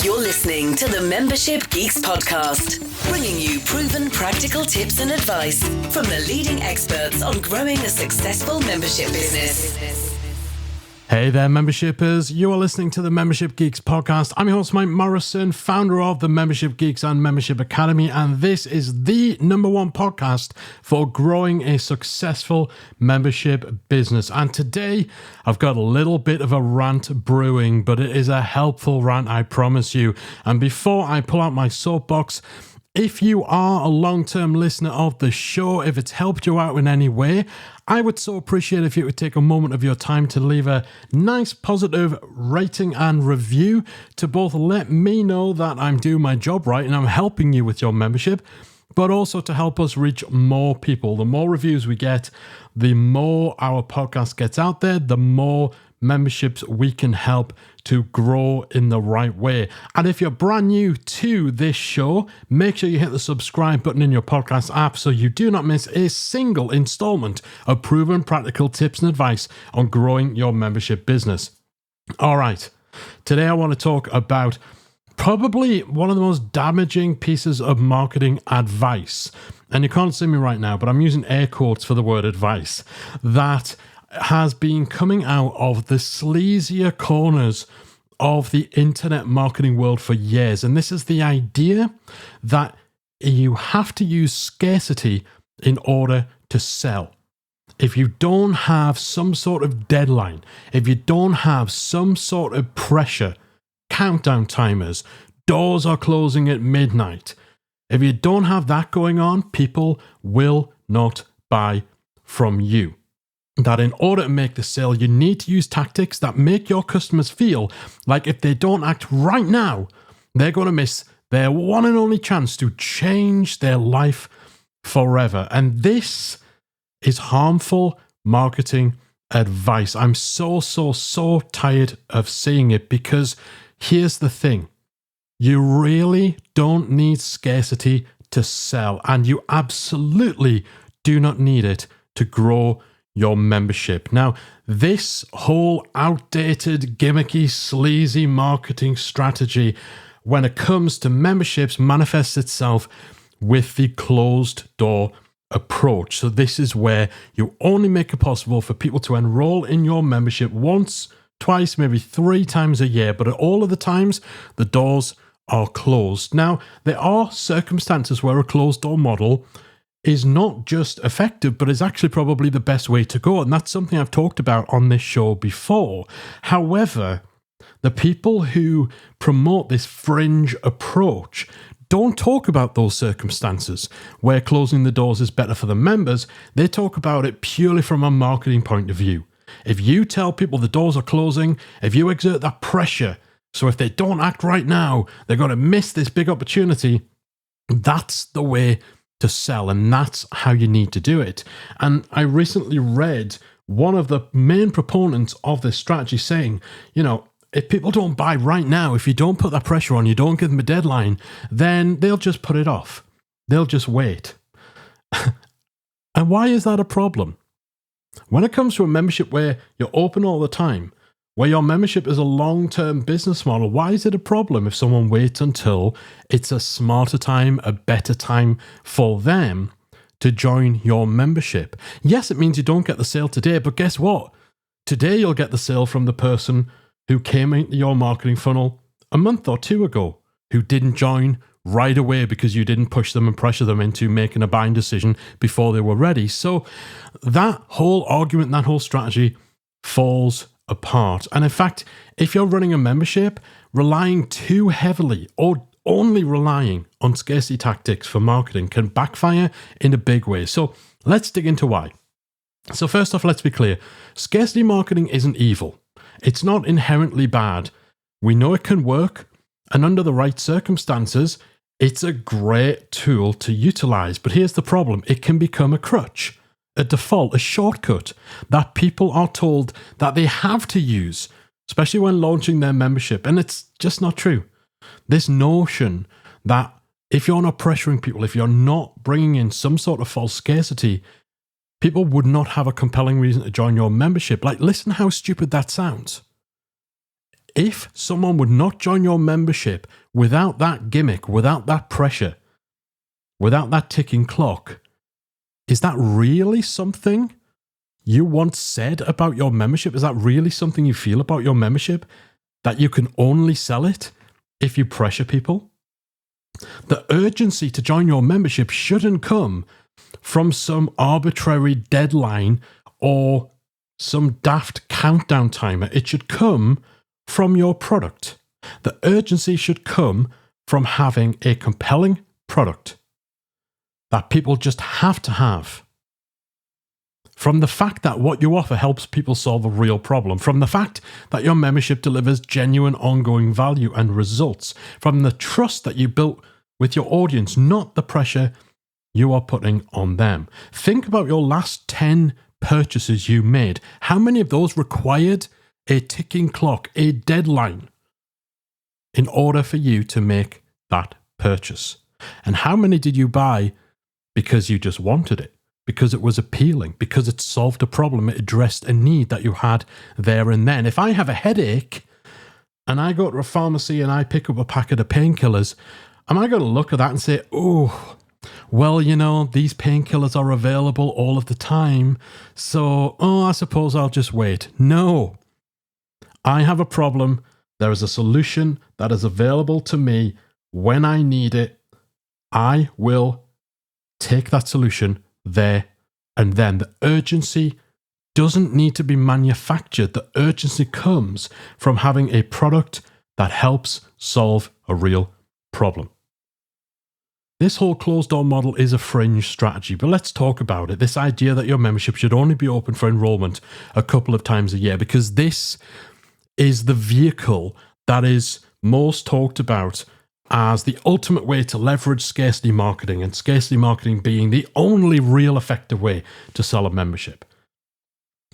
You're listening to the Membership Geeks podcast, bringing you proven practical tips and advice from the leading experts on growing a successful membership business. Hey there, membershippers. You are listening to the Membership Geeks podcast. I'm your host, Mike Morrison, founder of the Membership Geeks and Membership Academy, and this is the #1 podcast for growing a successful membership business. And today, I've got a little bit of a rant brewing, but it is a helpful rant, I promise you. And before I pull out my soapbox, if you are a long-term listener of the show, if it's helped you out in any way, I would so appreciate if you would take a moment of your time to leave a nice positive rating and review to both let me know that I'm doing my job right and I'm helping you with your membership, but also to help us reach more people. The more reviews we get, the more our podcast gets out there, the more memberships we can help to grow in the right way. And if you're brand new to this show, make sure you hit the subscribe button in your podcast app so you do not miss a single installment of proven practical tips and advice on growing your membership business. All right, today I want to talk about probably one of the most damaging pieces of marketing advice. And you can't see me right now, but I'm using air quotes for the word advice that has been coming out of the sleazier corners of the internet marketing world for years. And this is the idea that you have to use scarcity in order to sell. If you don't have some sort of deadline, if you don't have some sort of pressure, countdown timers, doors are closing at midnight, if you don't have that going on, people will not buy from you. That in order to make the sale, you need to use tactics that make your customers feel like if they don't act right now, they're going to miss their one and only chance to change their life forever. And this is harmful marketing advice. I'm so tired of seeing it because here's the thing. You really don't need scarcity to sell, and you absolutely do not need it to grow your membership. Now, this whole outdated, gimmicky, sleazy marketing strategy when it comes to memberships manifests itself with the closed door approach. So this is where you only make it possible for people to enroll in your membership once, twice, maybe 3 times a year, but at all of the times, the doors are closed. Now, there are circumstances where a closed door model is not just effective, but is actually probably the best way to go. And that's something I've talked about on this show before. However, the people who promote this fringe approach don't talk about those circumstances where closing the doors is better for the members. They talk about it purely from a marketing point of view. If you tell people the doors are closing, if you exert that pressure, so if they don't act right now, they're going to miss this big opportunity, that's the way to sell, and that's how you need to do it. And I recently read one of the main proponents of this strategy saying, if people don't buy right now, if you don't put that pressure on, you don't give them a deadline, then they'll just put it off. They'll just wait. And why is that a problem? When it comes to a membership where you're open all the time, where your membership is a long-term business model, why is it a problem if someone waits until it's a smarter time, a better time for them to join your membership? Yes, it means you don't get the sale today, but guess what? Today you'll get the sale from the person who came into your marketing funnel a month or 2 ago, who didn't join right away because you didn't push them and pressure them into making a buying decision before they were ready. So that whole argument, that whole strategy falls apart. And in fact, if you're running a membership, relying too heavily or only relying on scarcity tactics for marketing can backfire in a big way. So let's dig into why. So first off, let's be clear. Scarcity marketing isn't evil. It's not inherently bad. We know it can work, and under the right circumstances, it's a great tool to utilize. But here's the problem. It can become a crutch, a default, a shortcut that people are told that they have to use, especially when launching their membership. And it's just not true. This notion that if you're not pressuring people, if you're not bringing in some sort of false scarcity, people would not have a compelling reason to join your membership. Like, listen how stupid that sounds. If someone would not join your membership without that gimmick, without that pressure, without that ticking clock, is that really something you once said about your membership? Is that really something you feel about your membership? That you can only sell it if you pressure people? The urgency to join your membership shouldn't come from some arbitrary deadline or some daft countdown timer. It should come from your product. The urgency should come from having a compelling product that people just have to have. From the fact that what you offer helps people solve a real problem. From the fact that your membership delivers genuine ongoing value and results. From the trust that you built with your audience, not the pressure you are putting on them. Think about your last 10 purchases you made. How many of those required a ticking clock, a deadline, in order for you to make that purchase? And how many did you buy because you just wanted it? Because it was appealing, because it solved a problem, it addressed a need that you had there and then. If I have a headache and I go to a pharmacy and I pick up a packet of painkillers, am I going to look at that and say, oh, well, you know, these painkillers are available all of the time, so, I suppose I'll just wait? No. I have a problem. There is a solution that is available to me when I need it. I will take that solution there and then. The urgency doesn't need to be manufactured. The urgency comes from having a product that helps solve a real problem. This whole closed door model is a fringe strategy, but let's talk about it. This idea that your membership should only be open for enrollment a couple of times a year, because this is the vehicle that is most talked about as the ultimate way to leverage scarcity marketing, and scarcity marketing being the only real effective way to sell a membership.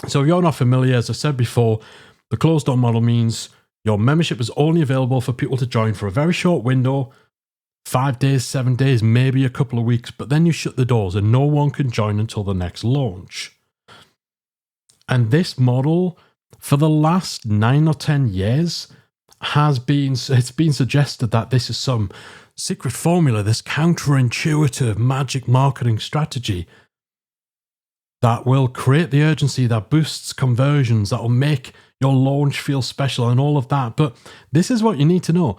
So if you're not familiar, as I said before, the closed door model means your membership is only available for people to join for a very short window, 5 days, 7 days, maybe a couple of weeks, but then you shut the doors and no one can join until the next launch. And this model, for the last 9 or 10 years, it's been suggested that this is some secret formula, this counterintuitive magic marketing strategy that will create the urgency, that boosts conversions, that will make your launch feel special and all of that. But this is what you need to know.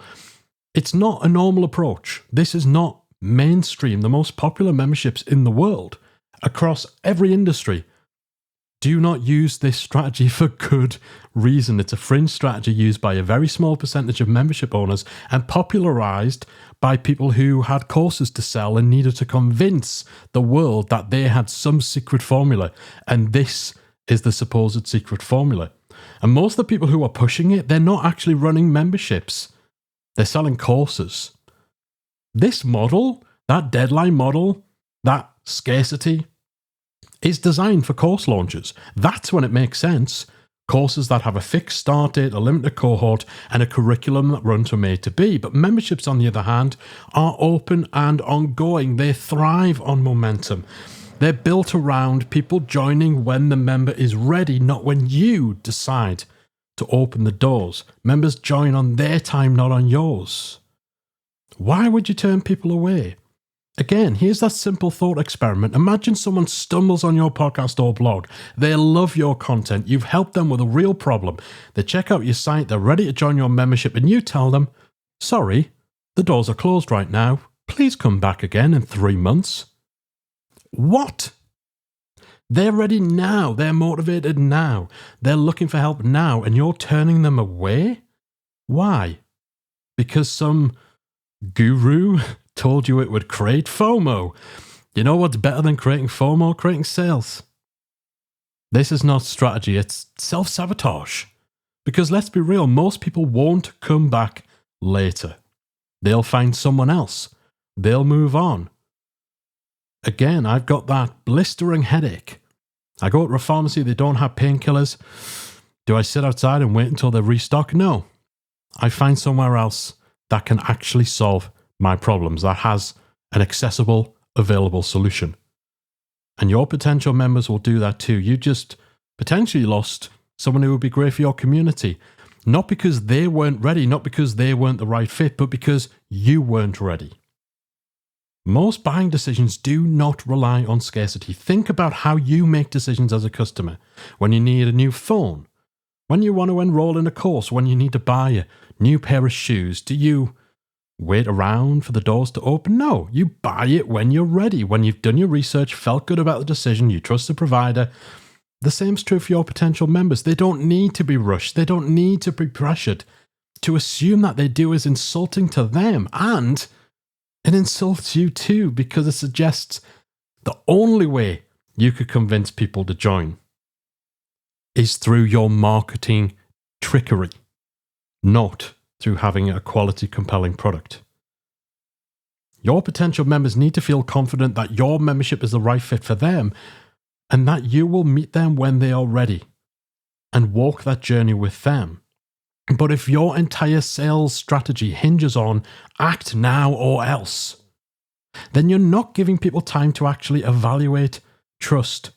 It's not a normal approach. This is not mainstream. The most popular memberships in the world, across every industry, do not use this strategy for good reason. It's a fringe strategy used by a very small percentage of membership owners and popularized by people who had courses to sell and needed to convince the world that they had some secret formula. And this is the supposed secret formula. And most of the people who are pushing it, they're not actually running memberships. They're selling courses. This model, that deadline model, that scarcity, is designed for course launches. That's when it makes sense. Courses that have a fixed start date, a limited cohort, and a curriculum that runs from A to B. But memberships, on the other hand, are open and ongoing. They thrive on momentum. They're built around people joining when the member is ready, not when you decide to open the doors. Members join on their time, not on yours. Why would you turn people away? Again, here's that simple thought experiment. Imagine someone stumbles on your podcast or blog. They love your content. You've helped them with a real problem. They check out your site. They're ready to join your membership, and you tell them, sorry, the doors are closed right now. Please come back again in 3 months. What? They're ready now. They're motivated now. They're looking for help now, and you're turning them away? Why? Because some guru told you it would create FOMO. You know what's better than creating FOMO? Creating sales. This is not strategy, it's self-sabotage. Because let's be real, most people won't come back later. They'll find someone else. They'll move on. Again, I've got that blistering headache. I go to a pharmacy, they don't have painkillers. Do I sit outside and wait until they restock? No. I find somewhere else that can actually solve my problems, that has an accessible, available solution. And your potential members will do that too. You just potentially lost someone who would be great for your community. Not because they weren't ready, not because they weren't the right fit, but because you weren't ready. Most buying decisions do not rely on scarcity. Think about how you make decisions as a customer. When you need a new phone, when you want to enroll in a course, when you need to buy a new pair of shoes, do you wait around for the doors to open? No, you buy it when you're ready, when you've done your research, felt good about the decision, you trust the provider. The same's true for your potential members. They don't need to be rushed. They don't need to be pressured. To assume that they do is insulting to them, and it insults you too, because it suggests the only way you could convince people to join is through your marketing trickery, not through having a quality, compelling product. Your potential members need to feel confident that your membership is the right fit for them and that you will meet them when they are ready and walk that journey with them. But if your entire sales strategy hinges on act now or else, then you're not giving people time to actually evaluate, trust,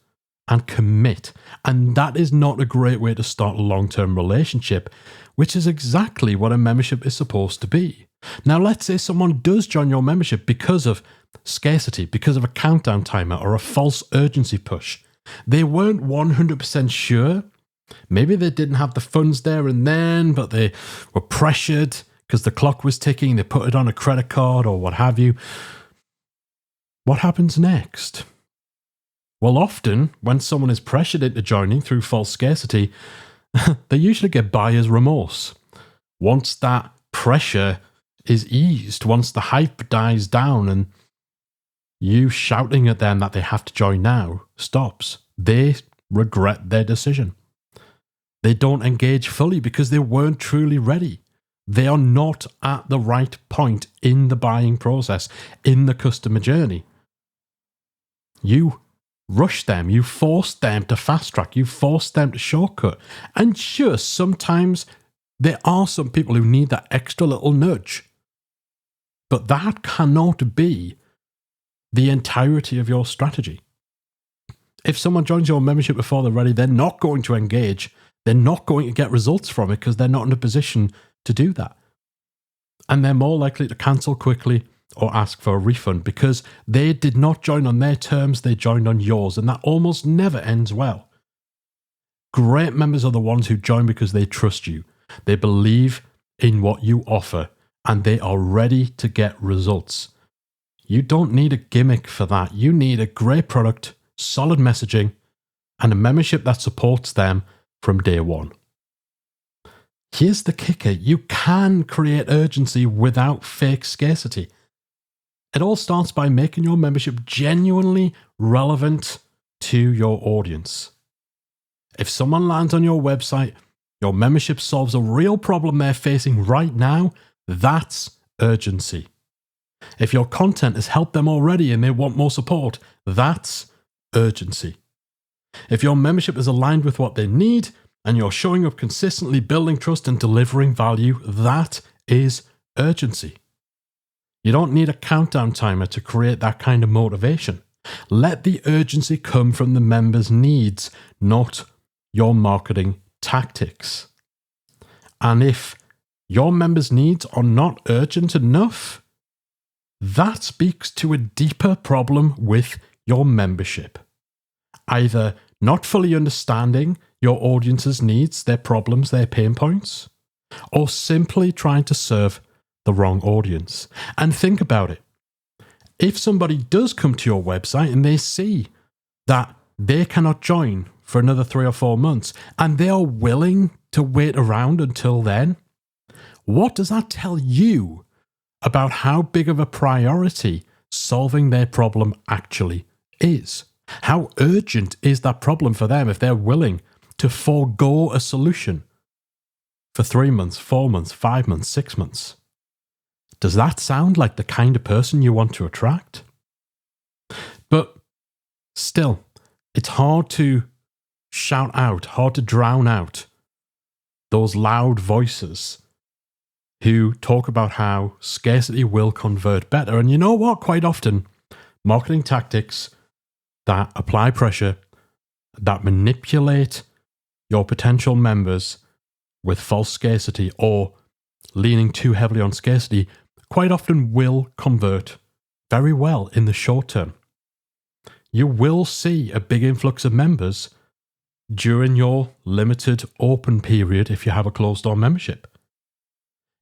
and commit. And that is not a great way to start a long-term relationship, which is exactly what a membership is supposed to be. Now, let's say someone does join your membership because of scarcity, because of a countdown timer or a false urgency push. They weren't 100% sure. Maybe they didn't have the funds there and then, but they were pressured because the clock was ticking. They put it on a credit card or what have you. What happens next? Well, often when someone is pressured into joining through false scarcity, they usually get buyer's remorse. Once that pressure is eased, once the hype dies down and you shouting at them that they have to join now stops, they regret their decision. They don't engage fully because they weren't truly ready. They are not at the right point in the buying process, in the customer journey. You rush them, you force them to fast track, you force them to shortcut. And sure, sometimes there are some people who need that extra little nudge. But that cannot be the entirety of your strategy. If someone joins your membership before they're ready, they're not going to engage. They're not going to get results from it because they're not in a position to do that. And they're more likely to cancel quickly or ask for a refund because they did not join on their terms, they joined on yours, and that almost never ends well. Great members are the ones who join because they trust you. They believe in what you offer and they are ready to get results. You don't need a gimmick for that. You need a great product, solid messaging, and a membership that supports them from day one. Here's the kicker. You can create urgency without fake scarcity. It all starts by making your membership genuinely relevant to your audience. If someone lands on your website, your membership solves a real problem they're facing right now, that's urgency. If your content has helped them already and they want more support, that's urgency. If your membership is aligned with what they need and you're showing up consistently, building trust and delivering value, that is urgency. You don't need a countdown timer to create that kind of motivation. Let the urgency come from the members' needs, not your marketing tactics. And if your members' needs are not urgent enough, that speaks to a deeper problem with your membership. Either not fully understanding your audience's needs, their problems, their pain points, or simply trying to serve the wrong audience. And think about it. If somebody does come to your website and they see that they cannot join for another 3 or 4 months and they are willing to wait around until then, what does that tell you about how big of a priority solving their problem actually is? How urgent is that problem for them if they're willing to forego a solution for 3 months, 4 months, 5 months, 6 months? Does that sound like the kind of person you want to attract? But still, it's hard to shout out, hard to drown out those loud voices who talk about how scarcity will convert better. And you know what? Quite often, marketing tactics that apply pressure, that manipulate your potential members, with false scarcity or leaning too heavily on scarcity quite often will convert very well in the short term. You will see a big influx of members during your limited open period if you have a closed door membership.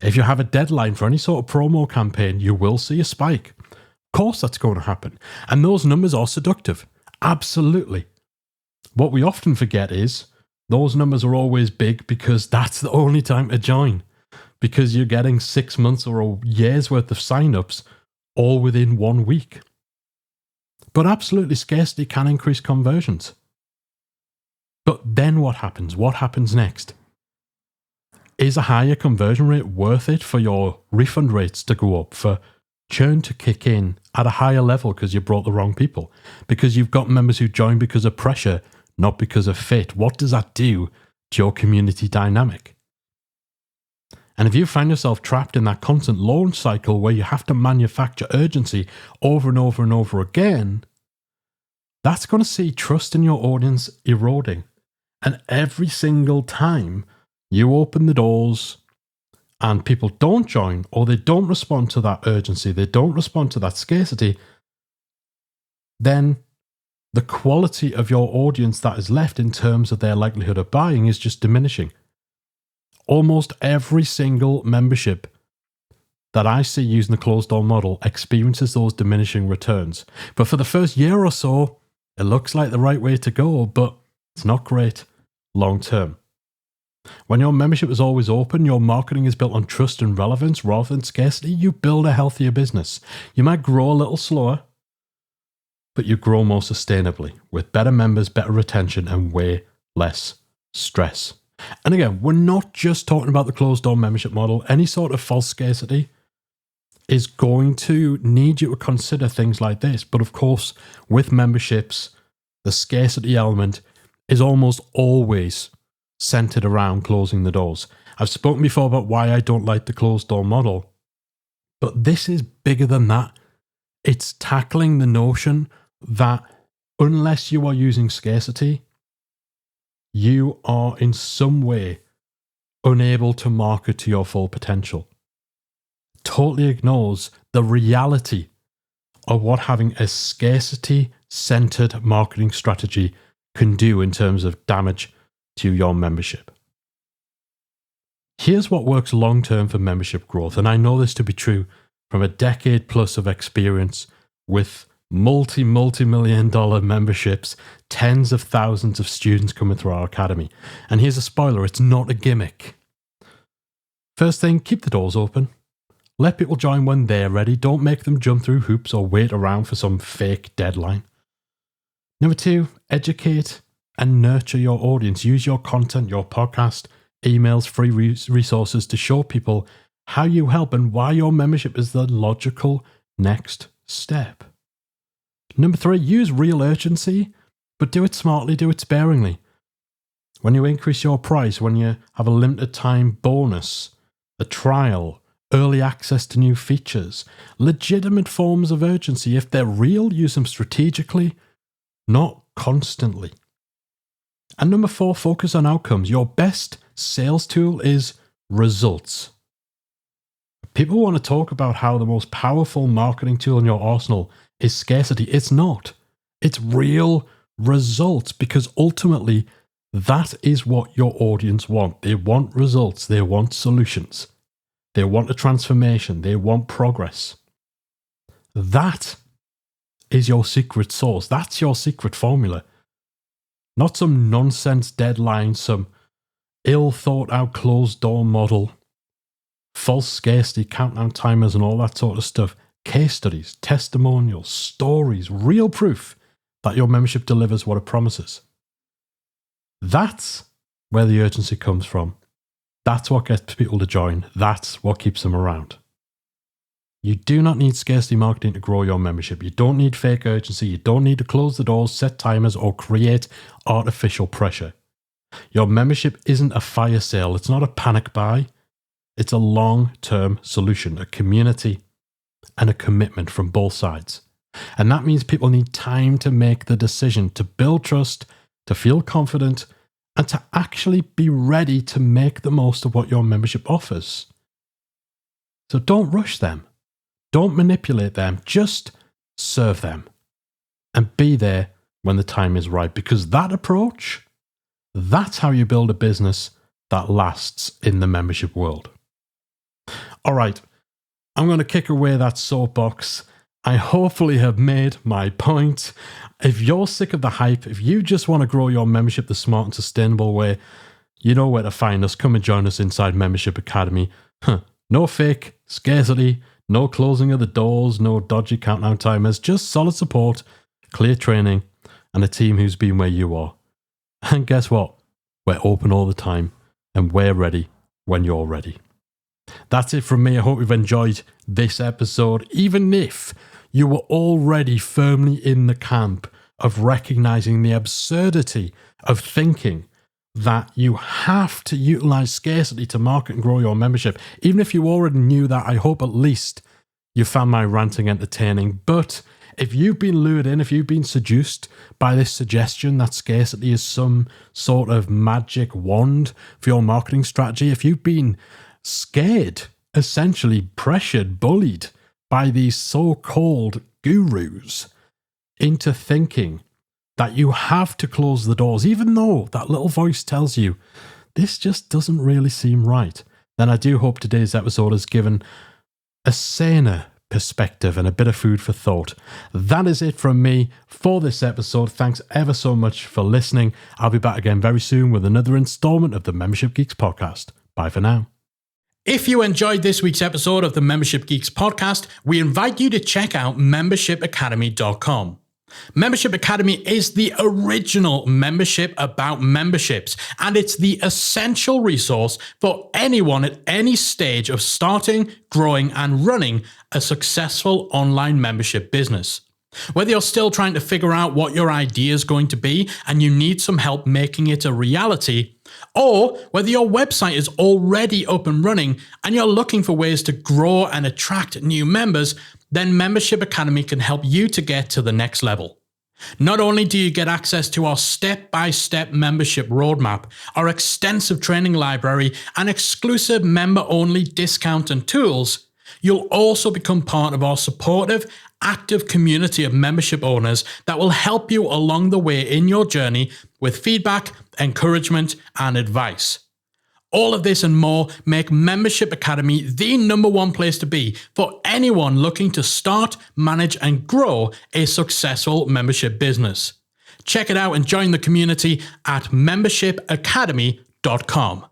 If you have a deadline for any sort of promo campaign, you will see a spike. Of course that's going to happen. And those numbers are seductive. Absolutely. What we often forget is those numbers are always big because that's the only time to join. Because you're getting 6 months or a year's worth of signups all within 1 week. But absolutely, scarcity can increase conversions. But then what happens? What happens next? Is a higher conversion rate worth it for your refund rates to go up, for churn to kick in at a higher level because you brought the wrong people? Because you've got members who join because of pressure, not because of fit. What does that do to your community dynamic? And if you find yourself trapped in that constant launch cycle where you have to manufacture urgency over and over and over again, that's going to see trust in your audience eroding. And every single time you open the doors and people don't join, or they don't respond to that urgency, they don't respond to that scarcity, then the quality of your audience that is left in terms of their likelihood of buying is just diminishing. Almost every single membership that I see using the closed door model experiences those diminishing returns. But for the first year or so, it looks like the right way to go, but it's not great long term. When your membership is always open, your marketing is built on trust and relevance rather than scarcity, you build a healthier business. You might grow a little slower, but you grow more sustainably with better members, better retention, and way less stress. And again, we're not just talking about the closed door membership model. Any sort of false scarcity is going to need you to consider things like this. But of course, with memberships, the scarcity element is almost always centered around closing the doors. I've spoken before about why I don't like the closed door model, but this is bigger than that. It's tackling the notion that unless you are using scarcity, you are in some way unable to market to your full potential. Totally ignores the reality of what having a scarcity-centered marketing strategy can do in terms of damage to your membership. Here's what works long-term for membership growth, and I know this to be true from a decade plus of experience with multi-million-dollar memberships, tens of thousands of students coming through our academy. And here's a spoiler, it's not a gimmick. First thing, keep the doors open. Let people join when they're ready. Don't make them jump through hoops or wait around for some fake deadline. Number 2, educate and nurture your audience. Use your content, your podcast, emails, free resources to show people how you help and why your membership is the logical next step. Number 3, use real urgency, but do it smartly, do it sparingly. When you increase your price, when you have a limited time bonus, a trial, early access to new features, legitimate forms of urgency, if they're real, use them strategically, not constantly. And number 4, focus on outcomes. Your best sales tool is results. People want to talk about how the most powerful marketing tool in your arsenal is scarcity. It's not. It's real results, because ultimately that is what your audience want. They want results. They want solutions. They want a transformation. They want progress. That is your secret sauce. That's your secret formula. Not some nonsense deadline, some ill thought out closed door model, false scarcity, countdown timers and all that sort of stuff. Case studies, testimonials, stories, real proof that your membership delivers what it promises. That's where the urgency comes from. That's what gets people to join. That's what keeps them around. You do not need scarcity marketing to grow your membership. You don't need fake urgency. You don't need to close the doors, set timers, or create artificial pressure. Your membership isn't a fire sale. It's not a panic buy. It's a long-term solution, a community, and a commitment from both sides. And that means people need time to make the decision, to build trust, to feel confident, and to actually be ready to make the most of what your membership offers. So don't rush them. Don't manipulate them. Just serve them and be there when the time is right, because that approach, that's how you build a business that lasts in the membership world. All right, I'm going to kick away that soapbox. I hopefully have made my point. If you're sick of the hype, if you just want to grow your membership the smart and sustainable way, you know where to find us. Come and join us inside Membership Academy. No fake scarcity, no closing of the doors, no dodgy countdown timers, just solid support, clear training, and a team who's been where you are. And guess what? We're open all the time, and we're ready when you're ready. That's it from me. I hope you've enjoyed this episode, even if you were already firmly in the camp of recognizing the absurdity of thinking that you have to utilize scarcity to market and grow your membership. Even if you already knew that, I hope at least you found my ranting entertaining. But if you've been lured in, if you've been seduced by this suggestion that scarcity is some sort of magic wand for your marketing strategy, if you've been scared, essentially pressured, bullied by these so-called gurus into thinking that you have to close the doors, even though that little voice tells you this just doesn't really seem right, then I do hope today's episode has given a saner perspective and a bit of food for thought. That is it from me for this episode. Thanks ever so much for listening. I'll be back again very soon with another installment of the Membership Geeks podcast. Bye for now. If you enjoyed this week's episode of the Membership Geeks podcast, we invite you to check out membershipacademy.com. Membership Academy is the original membership about memberships, and it's the essential resource for anyone at any stage of starting, growing, and running a successful online membership business. Whether you're still trying to figure out what your idea is going to be and you need some help making it a reality, or whether your website is already up and running and you're looking for ways to grow and attract new members, then Membership Academy can help you to get to the next level. Not only do you get access to our step-by-step membership roadmap, our extensive training library, and exclusive member-only discount and tools, you'll also become part of our supportive, active community of membership owners that will help you along the way in your journey with feedback, encouragement, and advice. All of this and more make Membership Academy the #1 place to be for anyone looking to start, manage, and grow a successful membership business. Check it out and join the community at membershipacademy.com.